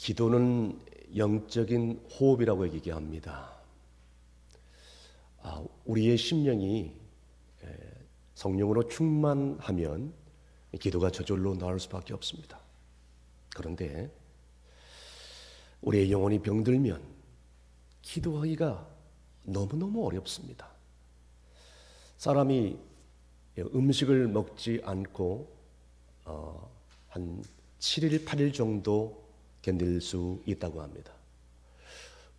기도는 영적인 호흡이라고 얘기합니다. 우리의 심령이 성령으로 충만하면 기도가 저절로 나올 수밖에 없습니다. 그런데 우리의 영혼이 병들면 기도하기가 너무너무 어렵습니다. 사람이 음식을 먹지 않고 한 7일, 8일 정도 견딜 수 있다고 합니다.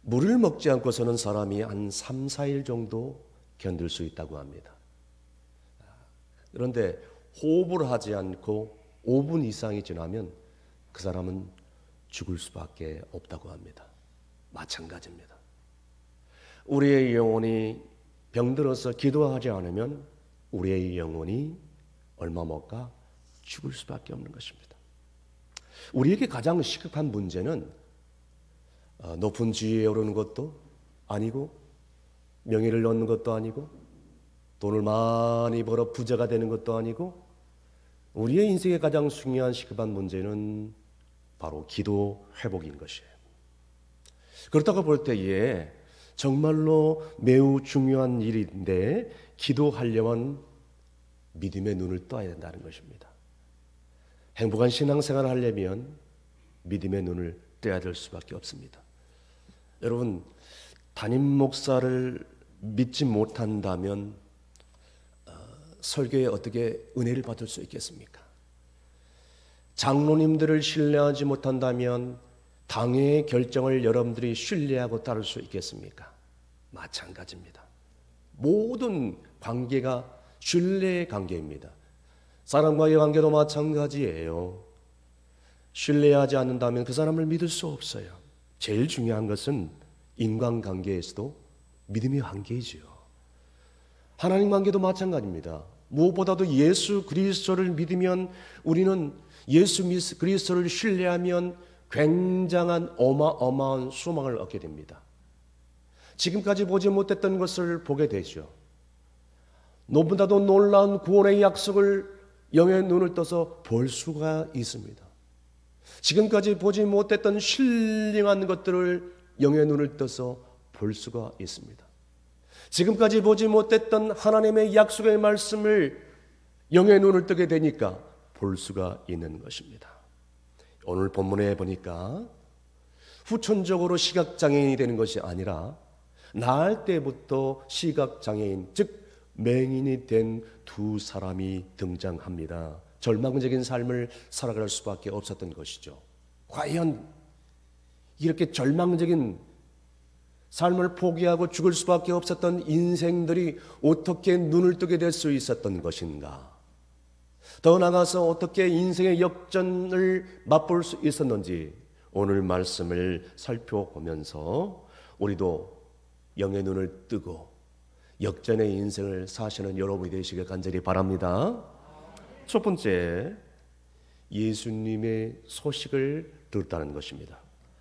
물을 먹지 않고서는 사람이 한 3, 4일 정도 견딜 수 있다고 합니다. 그런데 호흡을 하지 않고 5분 이상이 지나면 그 사람은 죽을 수밖에 없다고 합니다. 마찬가지입니다. 우리의 영혼이 병들어서 기도하지 않으면 우리의 영혼이 얼마 못 가 죽을 수밖에 없는 것입니다. 우리에게 가장 시급한 문제는 높은 지위에 오르는 것도 아니고 명예를 얻는 것도 아니고 돈을 많이 벌어 부자가 되는 것도 아니고 우리의 인생의 가장 중요한 시급한 문제는 바로 기도 회복인 것이에요. 그렇다고 볼 때에 정말로 매우 중요한 일인데 기도하려면 믿음의 눈을 떠야 된다는 것입니다. 행복한 신앙생활을 하려면 믿음의 눈을 떠야 될 수밖에 없습니다. 여러분, 담임 목사를 믿지 못한다면 설교에 어떻게 은혜를 받을 수 있겠습니까? 장로님들을 신뢰하지 못한다면 당회의 결정을 여러분들이 신뢰하고 따를 수 있겠습니까? 마찬가지입니다. 모든 관계가 신뢰의 관계입니다. 사람과의 관계도 마찬가지예요. 신뢰하지 않는다면 그 사람을 믿을 수 없어요. 제일 중요한 것은 인간관계에서도 믿음의 관계이지요. 하나님 관계도 마찬가지입니다. 무엇보다도 예수 그리스도를 믿으면 우리는 예수 그리스도를 신뢰하면 굉장한 어마어마한 소망을 얻게 됩니다. 지금까지 보지 못했던 것을 보게 되죠. 너무나도 놀라운 구원의 약속을 영의 눈을 떠서 볼 수가 있습니다. 지금까지 보지 못했던 신령한 것들을 영의 눈을 떠서 볼 수가 있습니다. 지금까지 보지 못했던 하나님의 약속의 말씀을 영의 눈을 뜨게 되니까 볼 수가 있는 것입니다. 오늘 본문에 보니까 후천적으로 시각장애인이 되는 것이 아니라 낳을 때부터 시각장애인, 즉 맹인이 된 두 사람이 등장합니다. 절망적인 삶을 살아갈 수밖에 없었던 것이죠. 과연 이렇게 절망적인 삶을 포기하고 죽을 수밖에 없었던 인생들이 어떻게 눈을 뜨게 될 수 있었던 것인가? 더 나아가서 어떻게 인생의 역전을 맛볼 수 있었는지 오늘 말씀을 살펴보면서 우리도 영의 눈을 뜨고 역전의 인생을 사시는 여러분이 되시길 간절히 바랍니다. 첫 번째, 예수님의 소식을 들었다는 것입니다.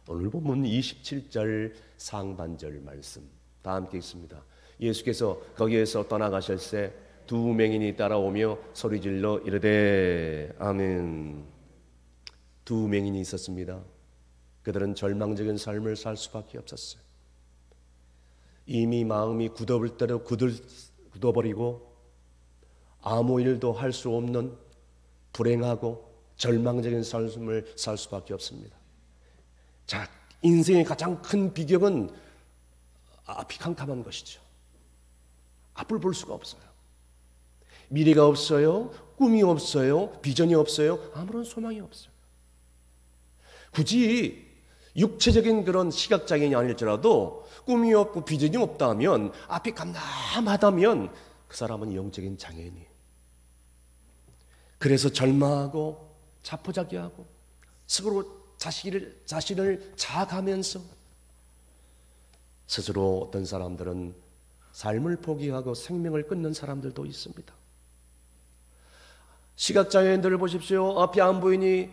오늘 본문 27절 상반절 말씀 다 함께 있습니다. 예수께서 거기에서 떠나가실새 두 맹인이 따라오며 소리질러 이르되 아멘. 두 맹인이 있었습니다. 그들은 절망적인 삶을 살 수밖에 없었어요. 이미 마음이 굳어버릴 대로 굳어버리고 아무 일도 할 수 없는 불행하고 절망적인 삶을 살 수밖에 없습니다. 자, 인생의 가장 큰 비경은 앞이 캄캄한 것이죠. 앞을 볼 수가 없어요. 미래가 없어요. 꿈이 없어요. 비전이 없어요. 아무런 소망이 없어요. 굳이 육체적인 그런 시각장애인이 아닐지라도 꿈이 없고 비전이 없다면, 앞이 깜깜하다면 그 사람은 영적인 장애인이에요. 그래서 절망하고 자포자기하고 스스로 자신을 자학하면서 스스로 어떤 사람들은 삶을 포기하고 생명을 끊는 사람들도 있습니다. 시각장애인들을 보십시오. 앞이 안 보이니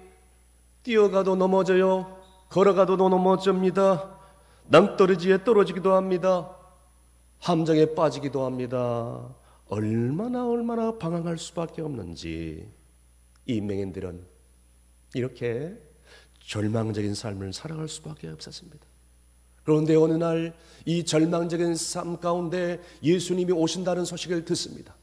뛰어가도 넘어져요. 걸어가도 넘어집니다. 낭떠러지에 떨어지기도 합니다. 함정에 빠지기도 합니다. 얼마나 방황할 수밖에 없는지 이 맹인들은 이렇게 절망적인 삶을 살아갈 수밖에 없었습니다. 그런데 어느 날 이 절망적인 삶 가운데 예수님이 오신다는 소식을 듣습니다.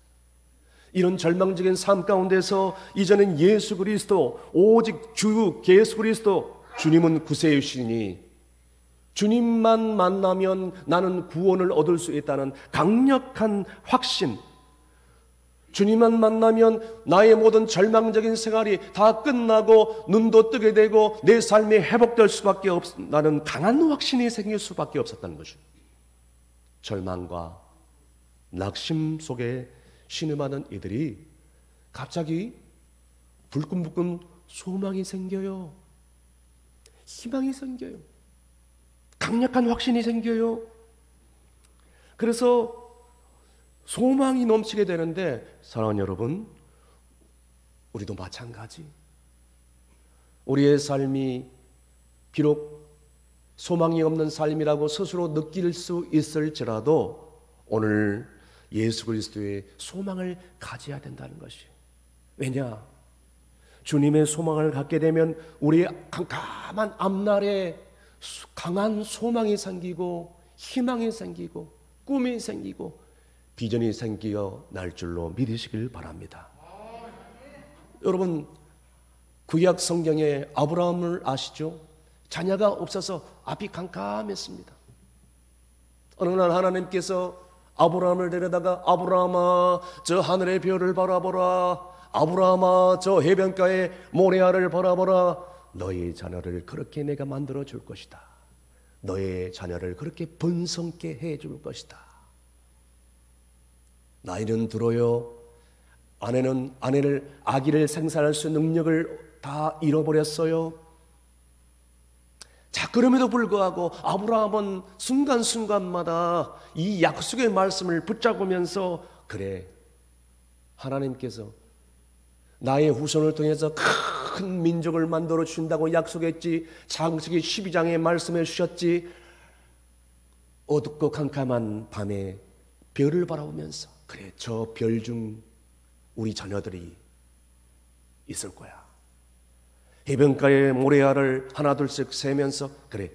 이런 절망적인 삶 가운데서 이제는 예수 그리스도, 오직 주 예수 그리스도, 주님은 구세주시니 주님만 만나면 나는 구원을 얻을 수 있다는 강력한 확신, 주님만 만나면 나의 모든 절망적인 생활이 다 끝나고 눈도 뜨게 되고 내 삶이 회복될 수밖에 없다는 강한 확신이 생길 수밖에 없었다는 것이죠. 절망과 낙심 속에 신음하는 이들이 갑자기 불끈불끈 소망이 생겨요. 희망이 생겨요. 강력한 확신이 생겨요. 그래서 소망이 넘치게 되는데, 사랑하는 여러분, 우리도 마찬가지. 우리의 삶이 비록 소망이 없는 삶이라고 스스로 느낄 수 있을지라도 오늘 예수 그리스도의 소망을 가져야 된다는 것이. 왜냐? 주님의 소망을 갖게 되면 우리의 캄캄한 앞날에 강한 소망이 생기고 희망이 생기고 꿈이 생기고 비전이 생기어 날 줄로 믿으시길 바랍니다. 여러분, 구약 성경의 아브라함을 아시죠? 자녀가 없어서 앞이 캄캄했습니다. 어느 날 하나님께서 아브라함을 데려다가 아브라함아 저 하늘의 별을 바라보라, 아브라함아 저 해변가의 모래알을 바라보라, 너의 자녀를 그렇게 내가 만들어 줄 것이다. 너의 자녀를 그렇게 번성케 해 줄 것이다. 나이는 들어요. 아기를 생산할 수 있는 능력을 다 잃어버렸어요. 자, 그럼에도 불구하고 아브라함은 순간순간마다 이 약속의 말씀을 붙잡으면서, 그래, 하나님께서 나의 후손을 통해서 큰 민족을 만들어 주신다고 약속했지, 창세기 12장에 말씀해 주셨지. 어둡고 캄캄한 밤에 별을 바라보면서, 그래, 저 별 중 우리 자녀들이 있을 거야. 해변가의 모래알을 하나 둘씩 세면서, 그래,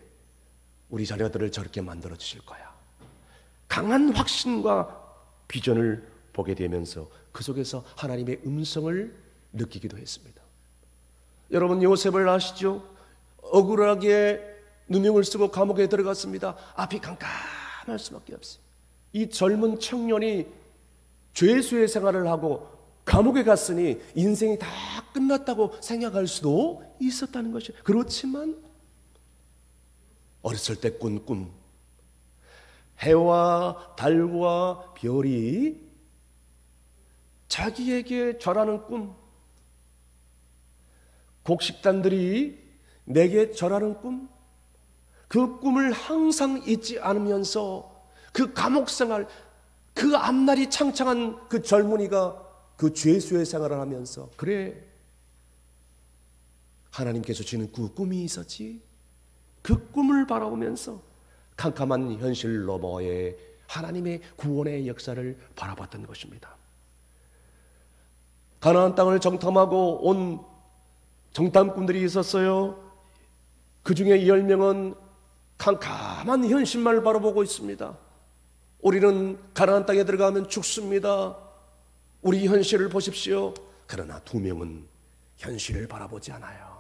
우리 자녀들을 저렇게 만들어 주실 거야. 강한 확신과 비전을 보게 되면서 그 속에서 하나님의 음성을 느끼기도 했습니다. 여러분, 요셉을 아시죠? 억울하게 누명을 쓰고 감옥에 들어갔습니다. 앞이 깜깜할 수밖에 없어요. 이 젊은 청년이 죄수의 생활을 하고 감옥에 갔으니 인생이 다 끝났다고 생각할 수도 있었다는 것이에요. 그렇지만 어렸을 때 꾼 꿈, 해와 달과 별이 자기에게 절하는 꿈, 곡식단들이 내게 절하는 꿈, 그 꿈을 항상 잊지 않으면서 그 감옥생활, 그 앞날이 창창한 그 젊은이가 그 죄수의 생활을 하면서, 그래, 하나님께서 주는 그 꿈이 있었지. 그 꿈을 바라보면서 캄캄한 현실 너머에 하나님의 구원의 역사를 바라봤던 것입니다. 가나안 땅을 정탐하고 온 정탐꾼들이 있었어요. 그 중에 10명은 캄캄한 현실만 바라보고 있습니다. 우리는 가나안 땅에 들어가면 죽습니다. 우리 현실을 보십시오. 그러나 2명은 현실을 바라보지 않아요.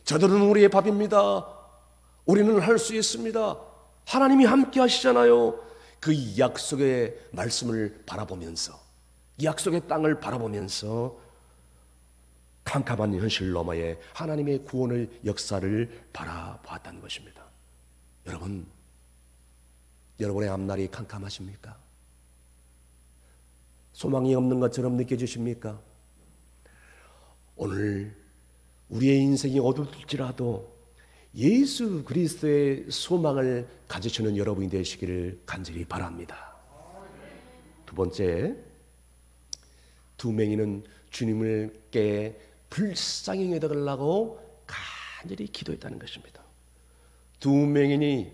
저들은 우리의 밥입니다. 우리는 할 수 있습니다. 하나님이 함께 하시잖아요. 그 약속의 말씀을 바라보면서, 약속의 땅을 바라보면서 캄캄한 현실 너머에 하나님의 구원의 역사를 바라보았다는 것입니다. 여러분, 여러분의 앞날이 캄캄하십니까? 소망이 없는 것처럼 느껴지십니까? 오늘 우리의 인생이 어두울지라도 예수 그리스도의 소망을 가지시는 여러분이 되시기를 간절히 바랍니다. 두 번째, 2맹인은 주님을 깨 불쌍히 여겨달라고 간절히 기도했다는 것입니다. 2맹인이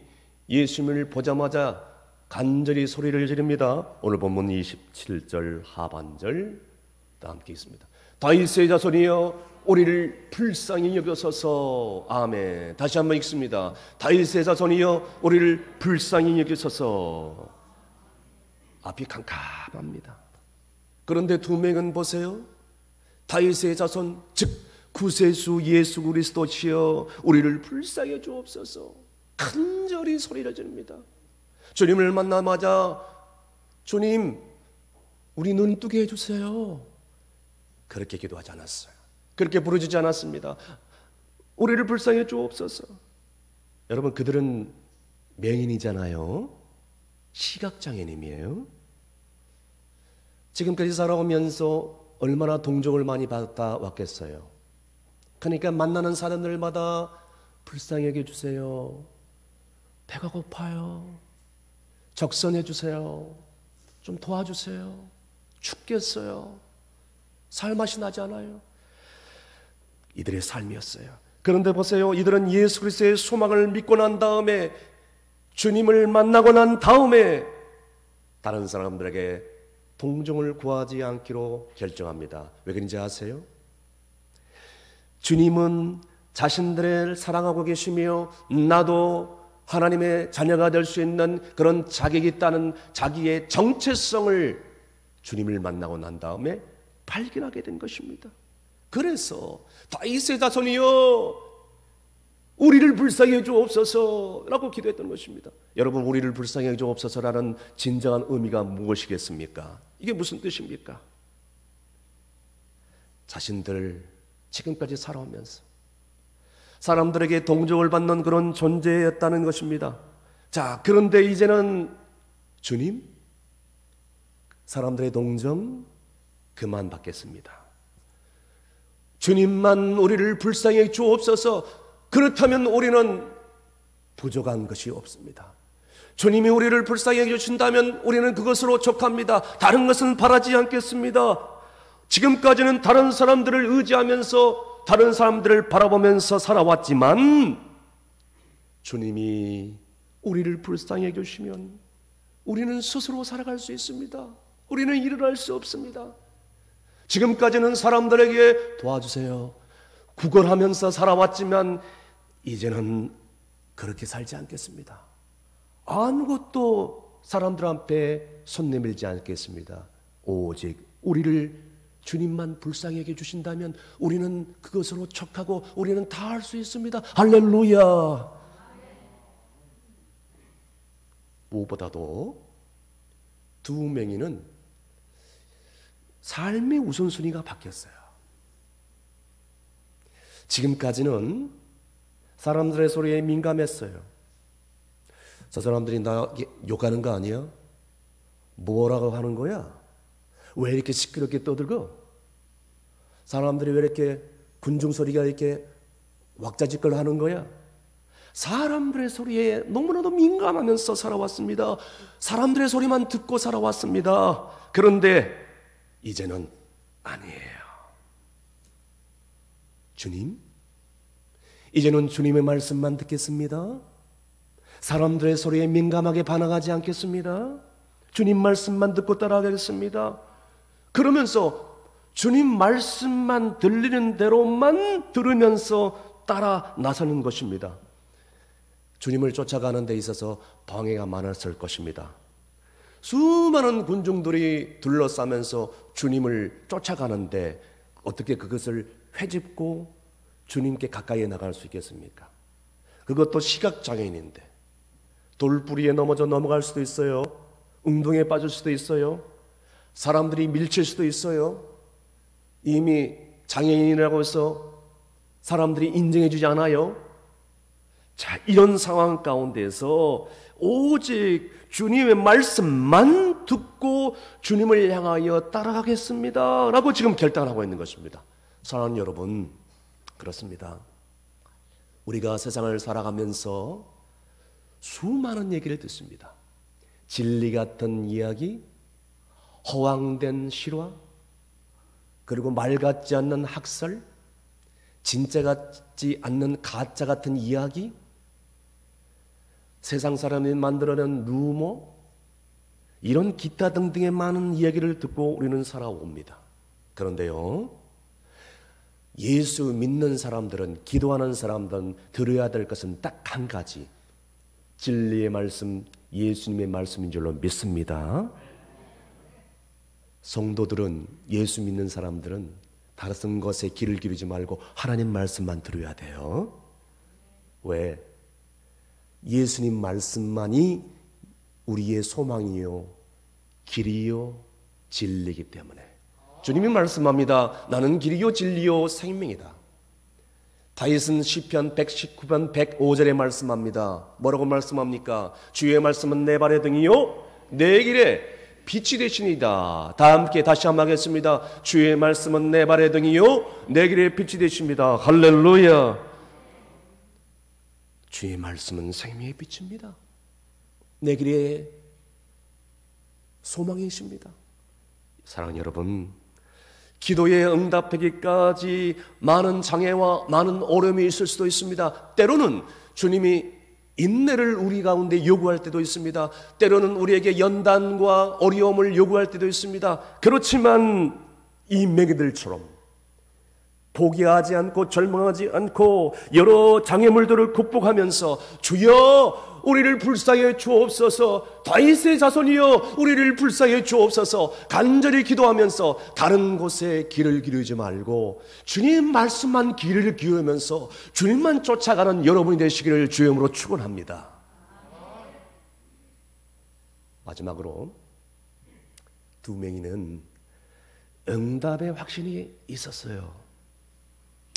예수님을 보자마자 간절히 소리를 지릅니다. 오늘 본문 27절 하반절 다 함께 있습니다. 다윗의 자손이여 우리를 불쌍히 여기소서. 아멘. 다시 한번 읽습니다. 다윗의 자손이여 우리를 불쌍히 여기소서. 앞이 캄캄합니다. 그런데 두 명은 보세요. 다윗의 자손 즉 구세주 예수 그리스도시여 우리를 불쌍히 주옵소서. 간절히 소리를 지릅니다. 주님을 만나자마자 주님 우리 눈 뜨게 해주세요. 그렇게 기도하지 않았어요. 그렇게 부르짖지 않았습니다. 우리를 불쌍히 주옵소서. 여러분 그들은 명인이잖아요. 시각장애인이에요. 지금까지 살아오면서 얼마나 동정을 많이 받아 왔겠어요. 그러니까 만나는 사람들마다 불쌍히 여겨주세요. 배가 고파요. 적선해 주세요. 좀 도와주세요. 춥겠어요. 살맛이 나지 않아요. 이들의 삶이었어요. 그런데 보세요. 이들은 예수 그리스도의 소망을 믿고 난 다음에 주님을 만나고 난 다음에 다른 사람들에게 동정을 구하지 않기로 결정합니다. 왜 그런지 아세요? 주님은 자신들을 사랑하고 계시며 나도 하나님의 자녀가 될 수 있는 그런 자격이 있다는 자기의 정체성을 주님을 만나고 난 다음에 발견하게 된 것입니다. 그래서 다윗의 자손이여 우리를 불쌍히 해 주옵소서 라고 기도했던 것입니다. 여러분 우리를 불쌍히 해 주옵소서라는 진정한 의미가 무엇이겠습니까? 이게 무슨 뜻입니까? 자신들 지금까지 살아오면서 사람들에게 동정을 받는 그런 존재였다는 것입니다. 자, 그런데 이제는 주님 사람들의 동정 그만 받겠습니다. 주님만 우리를 불쌍히 해 주옵소서. 그렇다면 우리는 부족한 것이 없습니다. 주님이 우리를 불쌍히 해 주신다면 우리는 그것으로 족합니다. 다른 것은 바라지 않겠습니다. 지금까지는 다른 사람들을 의지하면서 다른 사람들을 바라보면서 살아왔지만 주님이 우리를 불쌍히 해 주시면 우리는 스스로 살아갈 수 있습니다. 우리는 일어날 수 없습니다. 지금까지는 사람들에게 도와주세요 구걸하면서 살아왔지만 이제는 그렇게 살지 않겠습니다. 아무것도 사람들 앞에 손 내밀지 않겠습니다. 오직 우리를 주님만 불쌍히 해 주신다면 우리는 그것으로 척하고 우리는 다 할 수 있습니다. 할렐루야. 무엇보다도 두 명이는 삶의 우선순위가 바뀌었어요. 지금까지는 사람들의 소리에 민감했어요. 저 사람들이 나 욕하는 거 아니야? 뭐라고 하는 거야? 왜 이렇게 시끄럽게 떠들고? 사람들이 왜 이렇게 군중 소리가 이렇게 왁자지껄 하는 거야? 사람들의 소리에 너무나도 민감하면서 살아왔습니다. 사람들의 소리만 듣고 살아왔습니다. 그런데 이제는 아니에요. 주님, 이제는 주님의 말씀만 듣겠습니다. 사람들의 소리에 민감하게 반응하지 않겠습니다. 주님 말씀만 듣고 따라가겠습니다. 그러면서 주님 말씀만 들리는 대로만 들으면서 따라 나서는 것입니다. 주님을 쫓아가는 데 있어서 방해가 많았을 것입니다. 수많은 군중들이 둘러싸면서 주님을 쫓아가는데 어떻게 그것을 회집고 주님께 가까이 나갈 수 있겠습니까? 그것도 시각장애인인데 돌부리에 넘어갈 수도 있어요. 웅덩이에 빠질 수도 있어요. 사람들이 밀칠 수도 있어요. 이미 장애인이라고 해서 사람들이 인정해 주지 않아요. 자, 이런 상황 가운데서 오직 주님의 말씀만 듣고 주님을 향하여 따라가겠습니다 라고 지금 결단하고 있는 것입니다. 사랑하는 여러분, 그렇습니다. 우리가 세상을 살아가면서 수많은 얘기를 듣습니다. 진리 같은 이야기, 허황된 실화, 그리고 말 같지 않는 학설, 진짜 같지 않는 가짜 같은 이야기, 세상 사람이 만들어낸 루머, 이런 기타 등등의 많은 이야기를 듣고 우리는 살아옵니다. 그런데요, 예수 믿는 사람들은, 기도하는 사람들은 들어야 될 것은 딱 한 가지, 진리의 말씀, 예수님의 말씀인 줄로 믿습니다. 성도들은, 예수 믿는 사람들은 다른 것에 귀를 기울이지 말고 하나님 말씀만 들어야 돼요. 왜? 예수님 말씀만이 우리의 소망이요, 길이요, 진리이기 때문에. 주님이 말씀합니다. 나는 길이요 진리요 생명이다. 다윗은 시편 119편 105절에 말씀합니다. 뭐라고 말씀합니까? 주의 말씀은 내 발의 등이요 내 길에 빛이 되시니다. 다 함께 다시 한번 하겠습니다. 주의 말씀은 내 발의 등이요 내 길에 빛이 되십니다. 할렐루야. 주의 말씀은 생명의 빛입니다. 내 길에 소망이십니다. 사랑하는 여러분, 기도에 응답하기까지 많은 장애와 많은 어려움이 있을 수도 있습니다. 때로는 주님이 인내를 우리 가운데 요구할 때도 있습니다. 때로는 우리에게 연단과 어려움을 요구할 때도 있습니다. 그렇지만 이 맹인들처럼 포기하지 않고 절망하지 않고 여러 장애물들을 극복하면서 주여 우리를 불쌍히 주옵소서, 다윗의 자손이여 우리를 불쌍히 주옵소서 간절히 기도하면서 다른 곳에 귀를 기울이지 말고 주님 말씀만 귀를 기울이면서 주님만 쫓아가는 여러분이 되시기를 주님으로 축원합니다. 마지막으로 두 맹인은 응답의 확신이 있었어요.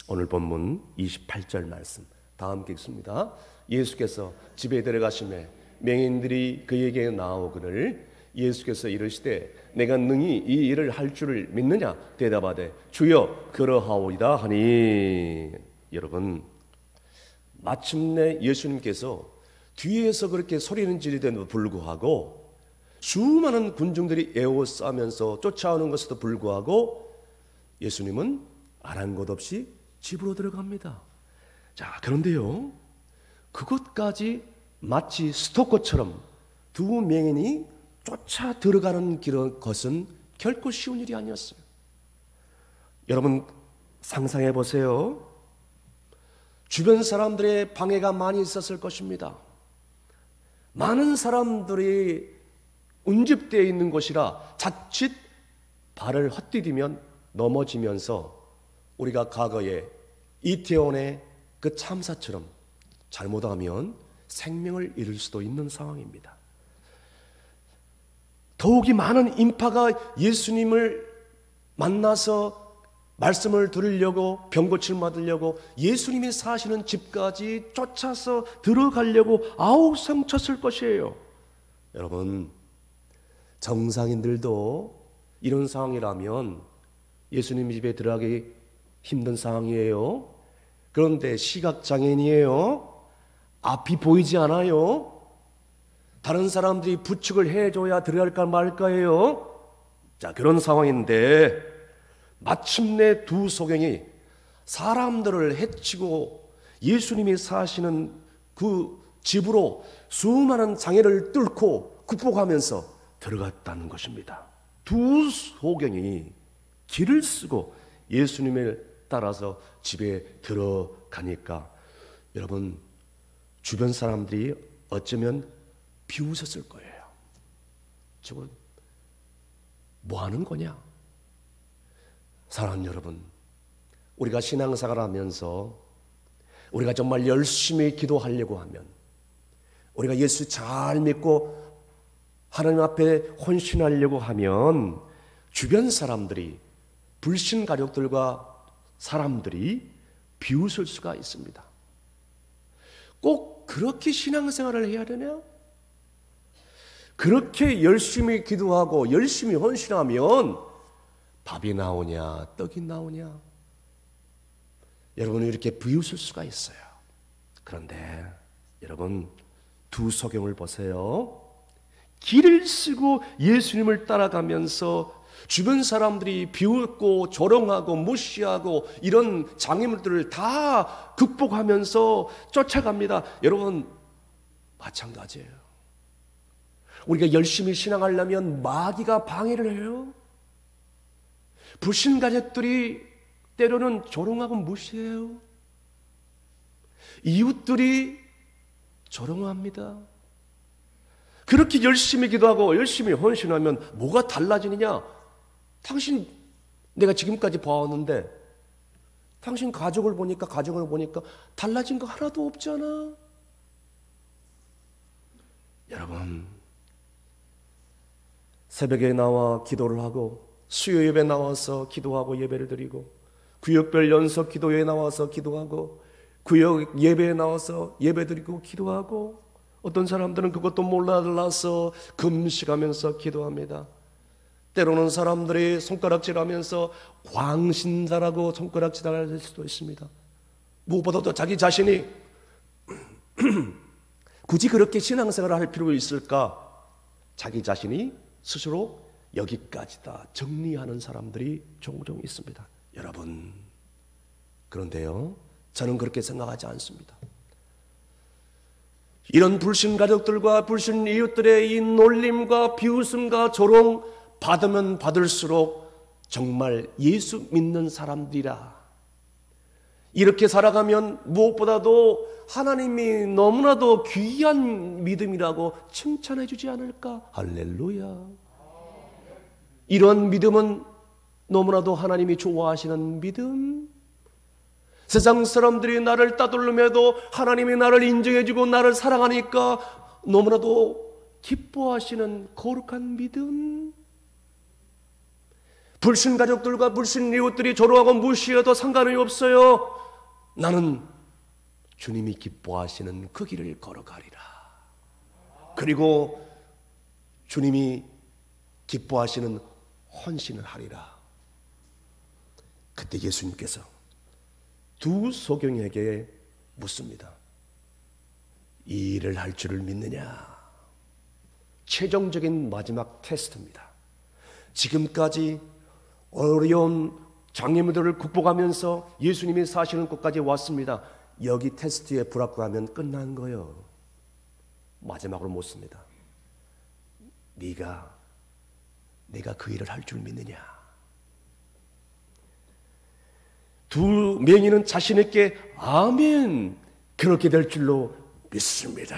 오늘 본문 28절 말씀 다 함께 읽습니다. 예수께서 집에 들어가시매 맹인들이 그에게 나오거늘 예수께서 이르시되 내가 능히 이 일을 할 줄을 믿느냐 대답하되 주여 그러하오이다 하니. 여러분, 마침내 예수님께서 뒤에서 그렇게 소리는 지르는데도 불구하고 수많은 군중들이 에워싸면서 쫓아오는 것에도 불구하고 예수님은 아랑곳 없이 집으로 들어갑니다. 자, 그런데요, 그것까지 마치 스토커처럼 두 맹인이 쫓아 들어가는 것은 결코 쉬운 일이 아니었어요. 여러분 상상해 보세요. 주변 사람들의 방해가 많이 있었을 것입니다. 많은 사람들이 운집되어 있는 곳이라 자칫 발을 헛디디면 넘어지면서 우리가 과거에 이태원의 그 참사처럼 잘못하면 생명을 잃을 수도 있는 상황입니다. 더욱이 많은 인파가 예수님을 만나서 말씀을 들으려고, 병 고침을 받으려고 예수님이 사시는 집까지 쫓아서 들어가려고 아우성 쳤을 것이에요. 여러분, 정상인들도 이런 상황이라면 예수님 집에 들어가기 힘든 상황이에요. 그런데 시각장애인이에요. 앞이 보이지 않아요. 다른 사람들이 부축을 해줘야 들어갈까 말까예요. 자, 그런 상황인데 마침내 두 소경이 사람들을 해치고 예수님이 사시는 그 집으로 수많은 장애를 뚫고 극복하면서 들어갔다는 것입니다. 두 소경이 길을 쓰고 예수님을 따라서 집에 들어가니까 여러분, 주변 사람들이 어쩌면 비웃었을 거예요. 저건 뭐 하는 거냐? 사랑하는 여러분, 우리가 신앙생활을 하면서 우리가 정말 열심히 기도하려고 하면, 우리가 예수 잘 믿고 하나님 앞에 헌신하려고 하면 주변 사람들이, 불신 가족들과 사람들이 비웃을 수가 있습니다. 꼭 그렇게 신앙생활을 해야 되냐? 그렇게 열심히 기도하고 열심히 헌신하면 밥이 나오냐, 떡이 나오냐? 여러분은 이렇게 비웃을 수가 있어요. 그런데 여러분, 두 소경을 보세요. 길을 쓰고 예수님을 따라가면서 주변 사람들이 비웃고 조롱하고 무시하고 이런 장애물들을 다 극복하면서 쫓아갑니다. 여러분, 마찬가지예요. 우리가 열심히 신앙하려면 마귀가 방해를 해요. 불신 가족들이 때로는 조롱하고 무시해요. 이웃들이 조롱합니다. 그렇게 열심히 기도하고 열심히 헌신하면 뭐가 달라지느냐? 당신 내가 지금까지 봐왔는데 당신 가족을 보니까 달라진 거 하나도 없잖아. 여러분, 새벽에 나와 기도를 하고 수요 예배 나와서 기도하고 예배를 드리고 구역별 연속 기도회에 나와서 기도하고 구역 예배에 나와서 예배 드리고 기도하고 어떤 사람들은 그것도 몰라서 금식하면서 기도합니다. 때로는 사람들이 손가락질하면서 광신자라고 손가락질할 수도 있습니다. 무엇보다도 자기 자신이 굳이 그렇게 신앙생활을 할 필요가 있을까? 자기 자신이 스스로 여기까지다 정리하는 사람들이 종종 있습니다. 여러분, 그런데요, 저는 그렇게 생각하지 않습니다. 이런 불신 가족들과 불신 이웃들의 이 놀림과 비웃음과 조롱 받으면 받을수록 정말 예수 믿는 사람들이라, 이렇게 살아가면 무엇보다도 하나님이 너무나도 귀한 믿음이라고 칭찬해 주지 않을까? 할렐루야. 이런 믿음은 너무나도 하나님이 좋아하시는 믿음. 세상 사람들이 나를 따돌림해도 하나님이 나를 인정해주고 나를 사랑하니까 너무나도 기뻐하시는 거룩한 믿음. 불신 가족들과 불신 이웃들이 조롱하고 무시해도 상관이 없어요. 나는 주님이 기뻐하시는 그 길을 걸어가리라. 그리고 주님이 기뻐하시는 헌신을 하리라. 그때 예수님께서 두 소경에게 묻습니다. 이 일을 할 줄을 믿느냐? 최종적인 마지막 테스트입니다. 지금까지 어려운 장애물들을 극복하면서 예수님이 사시는 곳까지 왔습니다. 여기 테스트에 불합격하면 끝난 거예요. 마지막으로 묻습니다. 내가 그 일을 할 줄 믿느냐? 두 맹인은 자신 있게 아멘, 그렇게 될 줄로 믿습니다.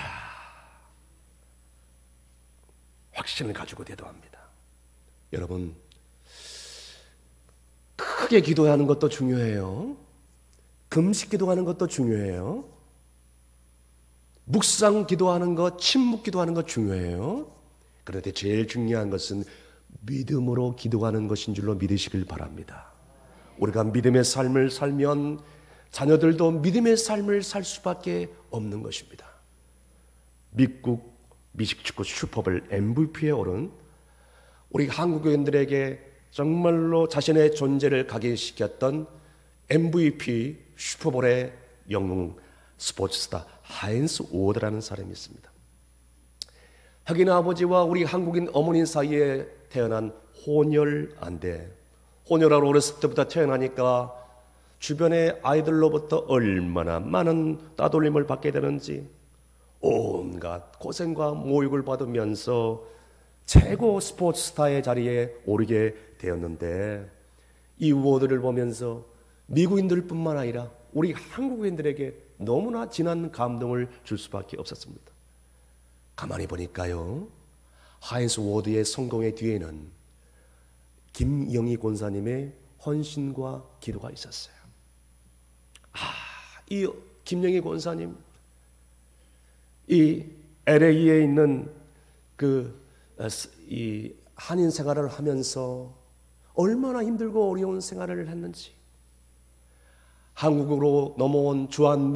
확신을 가지고 대도합니다. 여러분, 크게 기도하는 것도 중요해요. 금식 기도하는 것도 중요해요. 묵상 기도하는 것, 침묵 기도하는 것 중요해요. 그런데 제일 중요한 것은 믿음으로 기도하는 것인 줄로 믿으시길 바랍니다. 우리가 믿음의 삶을 살면 자녀들도 믿음의 삶을 살 수밖에 없는 것입니다. 미국 미식축구 슈퍼볼 MVP에 오른 우리 한국인들에게 정말로 자신의 존재를 각인시켰던 MVP 슈퍼볼의 영웅 스포츠스타 하인스 워드라는 사람이 있습니다. 흑인 아버지와 우리 한국인 어머니 사이에 태어난 혼혈 안대. 혼혈아로 어렸을 때부터 태어나니까 주변의 아이들로부터 얼마나 많은 따돌림을 받게 되는지 온갖 고생과 모욕을 받으면서 최고 스포츠스타의 자리에 오르게 되었는데, 이 워드를 보면서 미국인들뿐만 아니라 우리 한국인들에게 너무나 진한 감동을 줄 수밖에 없었습니다. 가만히 보니까요, 하인스 워드의 성공의 뒤에는 김영희 권사님의 헌신과 기도가 있었어요. 이 김영희 권사님, 이 LA에 있는 이 한인 생활을 하면서 얼마나 힘들고 어려운 생활을 했는지, 한국으로 넘어온 주한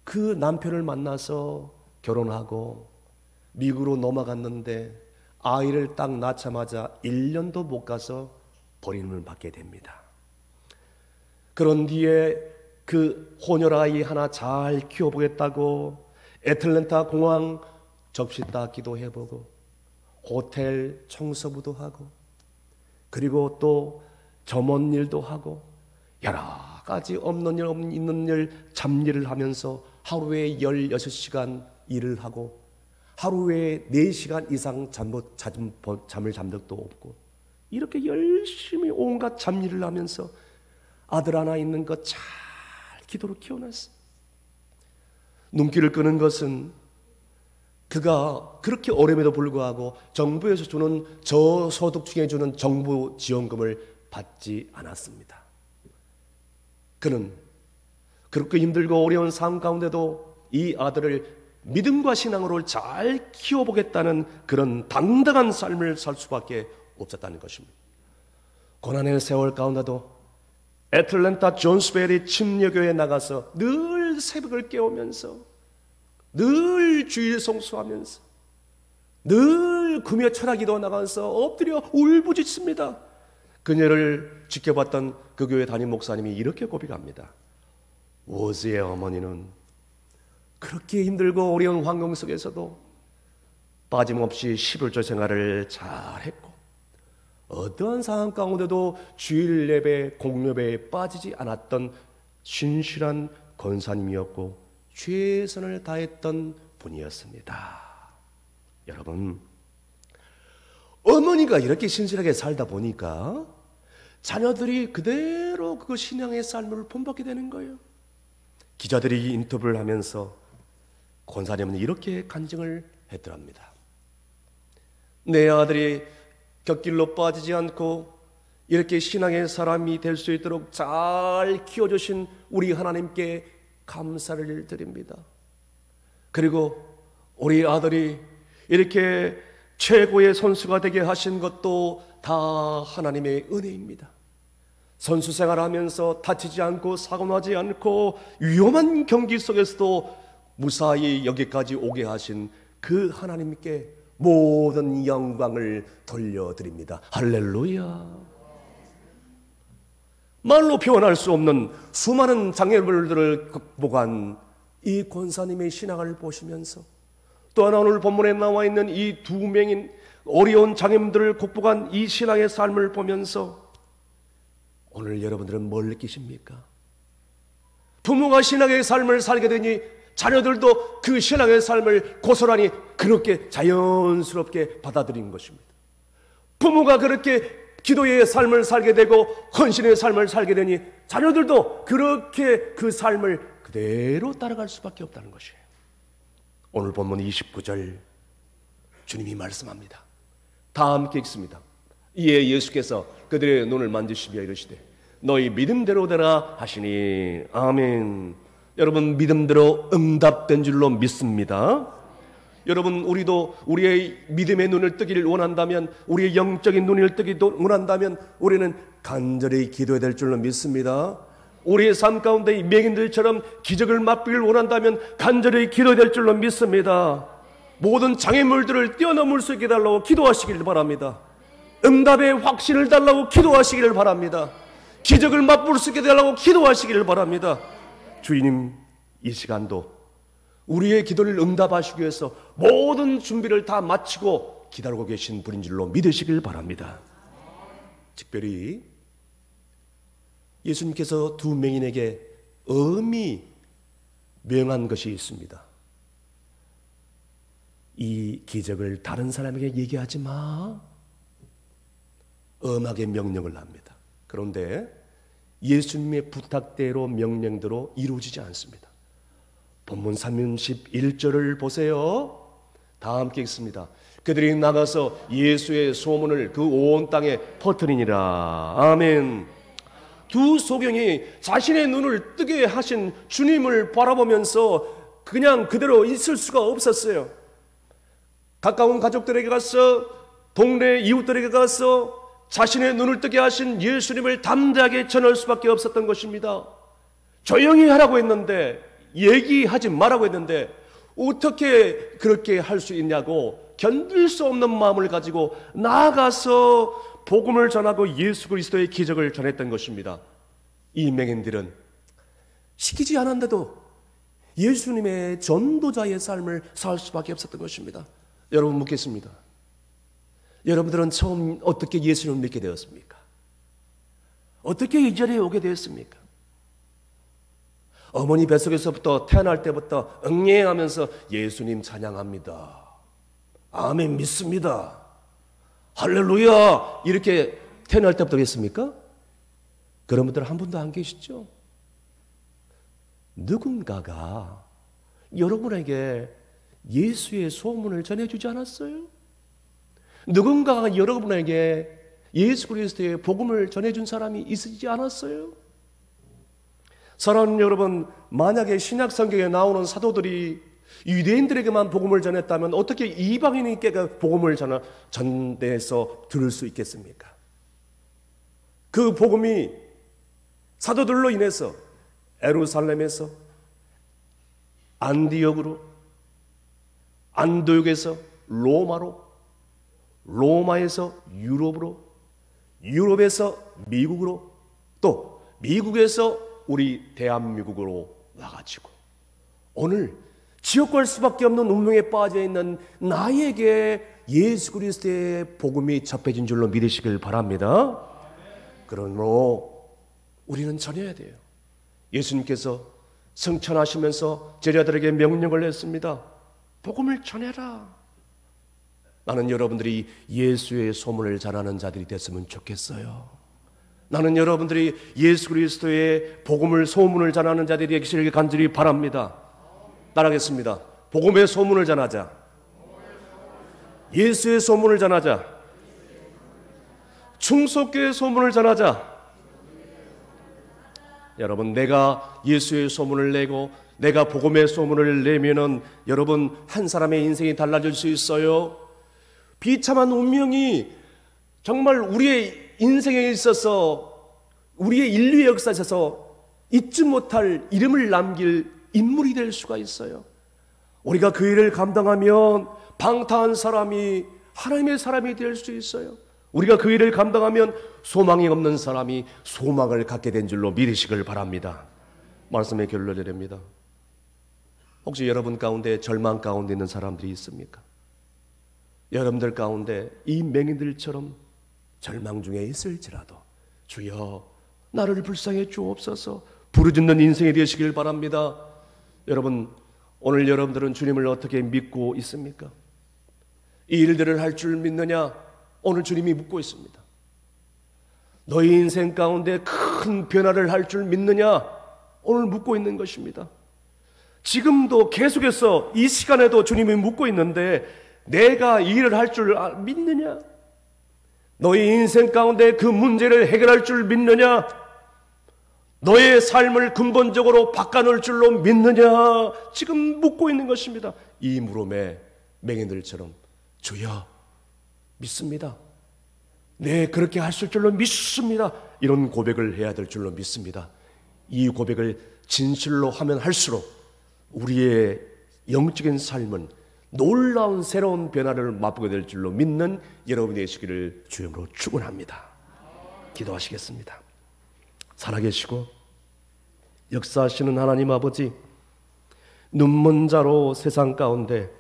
그 남편을 만나서 결혼하고 미국으로 넘어갔는데 아이를 딱 낳자마자 1년도 못 가서 버림을 받게 됩니다. 그런 뒤에 그 혼혈아이 하나 잘 키워보겠다고 애틀랜타 공항 접시 닦기도 해보고 호텔 청소부도 하고 그리고 또 점원 일도 하고 여러 가지 없는 일 있는 일 잡일을 하면서 하루에 16시간 일을 하고 하루에 4시간 이상 잠을 잠 적도 없고 이렇게 열심히 온갖 잡일을 하면서 아들 하나 있는 것 잘 기도로 키워놨어요. 눈길을 끄는 것은 그가 그렇게 어려움에도 불구하고 정부에서 주는 저소득층에 주는 정부 지원금을 받지 않았습니다. 그는 그렇게 힘들고 어려운 삶 가운데도 이 아들을 믿음과 신앙으로 잘 키워보겠다는 그런 당당한 삶을 살 수밖에 없었다는 것입니다. 고난의 세월 가운데도 애틀랜타 존스베리 침례교회에 나가서 늘 새벽을 깨우면서 늘 주일 성수하면서 늘 금요 철학기도 나가서 엎드려 울부짖습니다. 그녀를 지켜봤던 그 교회 담임 목사님이 이렇게 고백합니다. 워즈의 어머니는 그렇게 힘들고 어려운 환경 속에서도 빠짐없이 11조 생활을 잘했고 어떠한 상황 가운데도 주일 예배, 공예배에 빠지지 않았던 신실한 권사님이었고 최선을 다했던 분이었습니다. 여러분, 어머니가 이렇게 신실하게 살다 보니까 자녀들이 그대로 그 신앙의 삶을 본받게 되는 거예요. 기자들이 인터뷰를 하면서 권사님은 이렇게 간증을 했더랍니다. 내 아들이 곁길로 빠지지 않고 이렇게 신앙의 사람이 될 수 있도록 잘 키워주신 우리 하나님께 감사를 드립니다. 그리고 우리 아들이 이렇게 최고의 선수가 되게 하신 것도 다 하나님의 은혜입니다. 선수 생활하면서 다치지 않고 사고나지 않고 위험한 경기 속에서도 무사히 여기까지 오게 하신 그 하나님께 모든 영광을 돌려드립니다. 할렐루야. 말로 표현할 수 없는 수많은 장애물들을 극복한 이 권사님의 신앙을 보시면서 또 하나 오늘 본문에 나와 있는 이 두 명인 어려운 장애물들을 극복한 이 신앙의 삶을 보면서 오늘 여러분들은 뭘 느끼십니까? 부모가 신앙의 삶을 살게 되니 자녀들도 그 신앙의 삶을 고스란히 그렇게 자연스럽게 받아들인 것입니다. 부모가 그렇게 기도의 삶을 살게 되고 헌신의 삶을 살게 되니 자녀들도 그렇게 그 삶을 그대로 따라갈 수밖에 없다는 것이에요. 오늘 본문 29절 주님이 말씀합니다. 다 함께 읽습니다. 이에 예수께서 그들의 눈을 만지시며 이르시되 너희 믿음대로 되라 하시니 아멘. 여러분, 믿음대로 응답된 줄로 믿습니다. 여러분, 우리도 우리의 믿음의 눈을 뜨기를 원한다면, 우리의 영적인 눈을 뜨기를 원한다면 우리는 간절히 기도해야 될 줄로 믿습니다. 우리의 삶 가운데 이 맹인들처럼 기적을 맛보기를 원한다면 간절히 기도해야 될 줄로 믿습니다. 모든 장애물들을 뛰어넘을 수 있게 달라고 기도하시기를 바랍니다. 응답의 확신을 달라고 기도하시기를 바랍니다. 기적을 맛볼 수 있게 달라고 기도하시기를 바랍니다. 주님, 이 시간도 우리의 기도를 응답하시기 위해서 모든 준비를 다 마치고 기다리고 계신 분인 줄로 믿으시길 바랍니다. 특별히 예수님께서 두 맹인에게 엄히 명한 것이 있습니다. 이 기적을 다른 사람에게 얘기하지 마. 엄하게 명령을 합니다. 그런데 예수님의 부탁대로 명령대로 이루어지지 않습니다. 본문 31절을 보세요. 다 함께 읽습니다. 그들이 나가서 예수의 소문을 그 온 땅에 퍼뜨리니라. 아멘. 두 소경이 자신의 눈을 뜨게 하신 주님을 바라보면서 그냥 그대로 있을 수가 없었어요. 가까운 가족들에게 가서, 동네 이웃들에게 가서 자신의 눈을 뜨게 하신 예수님을 담대하게 전할 수밖에 없었던 것입니다. 조용히 하라고 했는데, 얘기하지 말라고 했는데 어떻게 그렇게 할 수 있냐고 견딜 수 없는 마음을 가지고 나아가서 복음을 전하고 예수 그리스도의 기적을 전했던 것입니다. 이 맹인들은 시키지 않았는데도 예수님의 전도자의 삶을 살 수밖에 없었던 것입니다. 여러분, 묻겠습니다. 여러분들은 처음 어떻게 예수님을 믿게 되었습니까? 어떻게 이 자리에 오게 되었습니까? 어머니 뱃속에서부터 태어날 때부터 응애하면서 예수님 찬양합니다. 아멘 믿습니다. 할렐루야 이렇게 태어날 때부터 했습니까? 그런 분들 한 분도 안 계시죠? 누군가가 여러분에게 예수의 소문을 전해주지 않았어요? 누군가가 여러분에게 예수 그리스도의 복음을 전해준 사람이 있으지 않았어요? 사랑하는 여러분, 만약에 신약 성경에 나오는 사도들이 유대인들에게만 복음을 전했다면 어떻게 이방인에게 복음을 전해서 들을 수 있겠습니까? 그 복음이 사도들로 인해서 예루살렘에서, 안디옥으로, 안디옥에서 로마로, 로마에서 유럽으로, 유럽에서 미국으로, 또 미국에서 우리 대한민국으로 와가지고 오늘 지옥 갈 수밖에 없는 운명에 빠져 있는 나에게 예수 그리스도의 복음이 접해진 줄로 믿으시길 바랍니다. 그러므로 우리는 전해야 돼요. 예수님께서 성천하시면서 제자들에게 명령을 했습니다. 복음을 전해라. 나는 여러분들이 예수의 소문을 전하는 자들이 됐으면 좋겠어요. 나는 여러분들이 예수 그리스도의 복음을 소문을 전하는 자들이 되시길 간절히 바랍니다. 따라하겠습니다. 복음의 소문을 전하자. 예수의 소문을 전하자. 충속교의 소문을 전하자. 여러분, 내가 예수의 소문을 내고 내가 복음의 소문을 내면은 여러분 한 사람의 인생이 달라질 수 있어요. 비참한 운명이 정말 우리의 인생에 있어서 우리의 인류의 역사에 있어서 잊지 못할 이름을 남길 인물이 될 수가 있어요. 우리가 그 일을 감당하면 방탕한 사람이 하나님의 사람이 될 수 있어요. 우리가 그 일을 감당하면 소망이 없는 사람이 소망을 갖게 된 줄로 믿으시길 바랍니다. 말씀의 결론을 내립니다. 혹시 여러분 가운데 절망 가운데 있는 사람들이 있습니까? 여러분들 가운데 이 맹인들처럼 절망 중에 있을지라도 주여 나를 불쌍히 주옵소서 부르짖는 인생이 되시길 바랍니다. 여러분, 오늘 여러분들은 주님을 어떻게 믿고 있습니까? 이 일들을 할 줄 믿느냐? 오늘 주님이 묻고 있습니다. 너희 인생 가운데 큰 변화를 할 줄 믿느냐? 오늘 묻고 있는 것입니다. 지금도 계속해서 이 시간에도 주님이 묻고 있는데 내가 이 일을 할 줄 믿느냐? 너희 인생 가운데 그 문제를 해결할 줄 믿느냐? 너의 삶을 근본적으로 바꿔놓을 줄로 믿느냐? 지금 묻고 있는 것입니다. 이 물음에 맹인들처럼 주여 믿습니다. 네, 그렇게 하실 줄로 믿습니다. 이런 고백을 해야 될 줄로 믿습니다. 이 고백을 진실로 하면 할수록 우리의 영적인 삶은 놀라운 새로운 변화를 맛보게 될 줄로 믿는 여러분이 되시기를 주님으로 축원합니다. 기도하시겠습니다. 살아계시고 역사하시는 하나님 아버지, 눈먼 자로 세상 가운데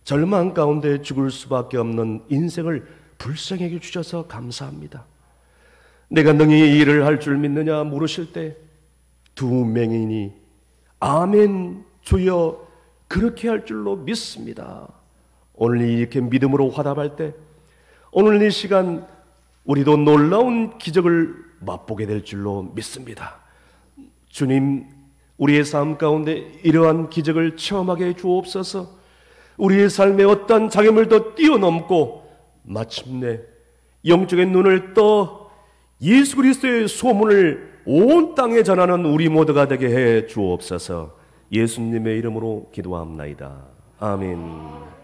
절망 가운데 죽을 수밖에 없는 인생을 불쌍하게 주셔서 감사합니다. 내가 능히 이 일을 할 줄 믿느냐 물으실 때 두 맹인이 아멘 주여 그렇게 할 줄로 믿습니다. 오늘 이렇게 믿음으로 화답할 때 오늘 이 시간 우리도 놀라운 기적을 맛보게 될 줄로 믿습니다. 주님, 우리의 삶 가운데 이러한 기적을 체험하게 주옵소서. 우리의 삶에 어떤 장애물도 뛰어넘고 마침내 영적인 눈을 떠 예수 그리스도의 소문을 온 땅에 전하는 우리 모두가 되게 해 주옵소서. 예수님의 이름으로 기도합나이다. 아멘.